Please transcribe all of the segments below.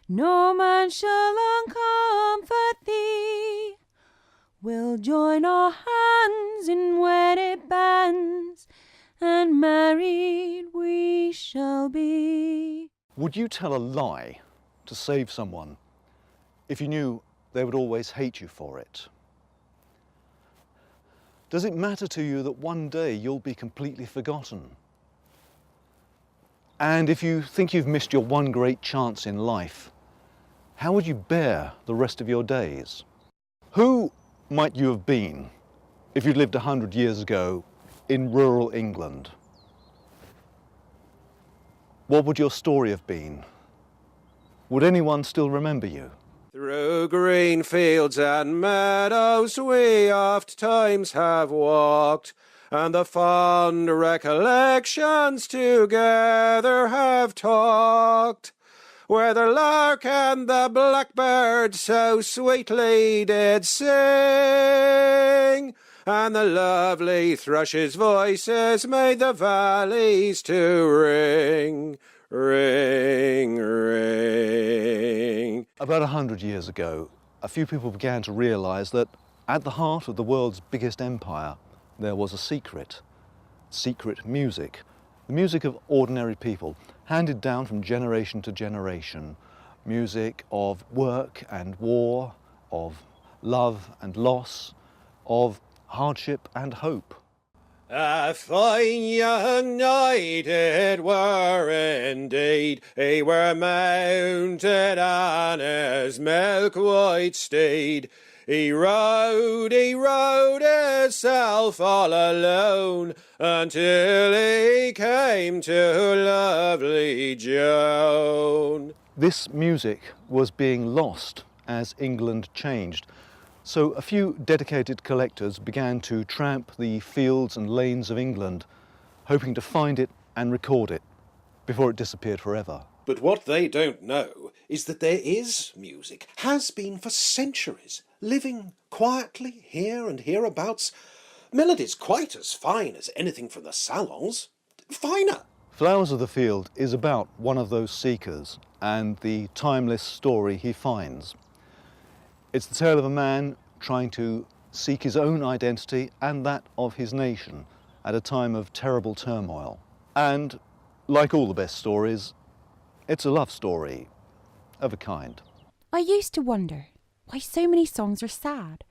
no man shall uncomfort thee. We'll join our hands in wedded bands, and married we shall be. Would you tell a lie to save someone if you knew they would always hate you for it? Does it matter to you that one day you'll be completely forgotten? And if you think you've missed your one great chance in life, how would you bear the rest of your days? Who might you have been if you'd lived 100 years ago in rural England? What would your story have been? Would anyone still remember you? Through green fields and meadows we oft times have walked, and the fond recollections together have talked, where the lark and the blackbird so sweetly did sing, and the lovely thrush's voices made the valleys to ring. Ring, ring. About 100 years ago, a few people began to realise that at the heart of the world's biggest empire, there was a secret music. The music of ordinary people, handed down from generation to generation. Music of work and war, of love and loss, of hardship and hope. A fine young knight it were indeed, he were mounted on his milk-white steed. He rode himself all alone, until he came to lovely Joan. This music was being lost as England changed. So a few dedicated collectors began to tramp the fields and lanes of England, hoping to find it and record it before it disappeared forever. But what they don't know is that there is music, has been for centuries, living quietly here and hereabouts. Melodies quite as fine as anything from the salons, finer. Flowers of the Field is about one of those seekers and the timeless story he finds. It's the tale of a man trying to seek his own identity and that of his nation at a time of terrible turmoil. And, like all the best stories, it's a love story of a kind. I used to wonder why so many songs are sad,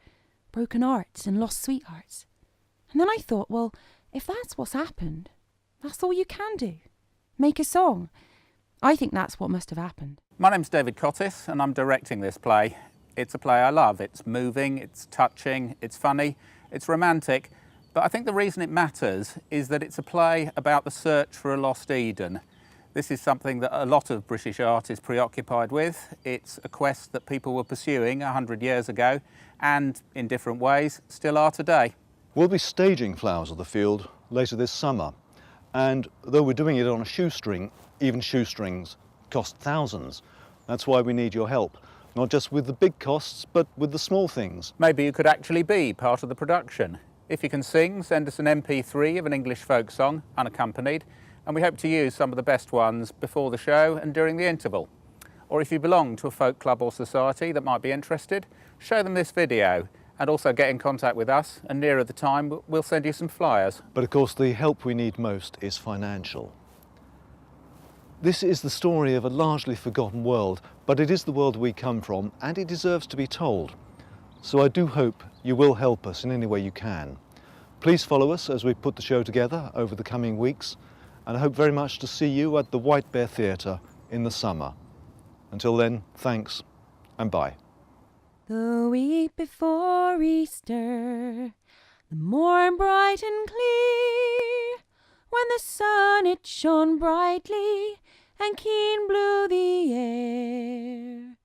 broken hearts and lost sweethearts. And then I thought, well, if that's what's happened, that's all you can do. Make a song. I think that's what must have happened. My name's David Cottis and I'm directing this play. It's a play I love. It's moving, it's touching, it's funny, it's romantic. But I think the reason it matters is that it's a play about the search for a lost Eden. This is something that a lot of British art is preoccupied with. It's a quest that people were pursuing 100 years ago and, in different ways, still are today. We'll be staging Flowers of the Field later this summer. And though we're doing it on a shoestring, even shoestrings cost thousands. That's why we need your help. Not just with the big costs, but with the small things. Maybe you could actually be part of the production. If you can sing, send us an MP3 of an English folk song, unaccompanied, and we hope to use some of the best ones before the show and during the interval. Or if you belong to a folk club or society that might be interested, show them this video and also get in contact with us, and nearer the time we'll send you some flyers. But of course the help we need most is financial. This is the story of a largely forgotten world, but it is the world we come from and it deserves to be told. So I do hope you will help us in any way you can. Please follow us as we put the show together over the coming weeks, and I hope very much to see you at the White Bear Theatre in the summer. Until then, thanks and bye. The week before Easter, the morn bright and clear, when the sun it shone brightly and keen blew the air.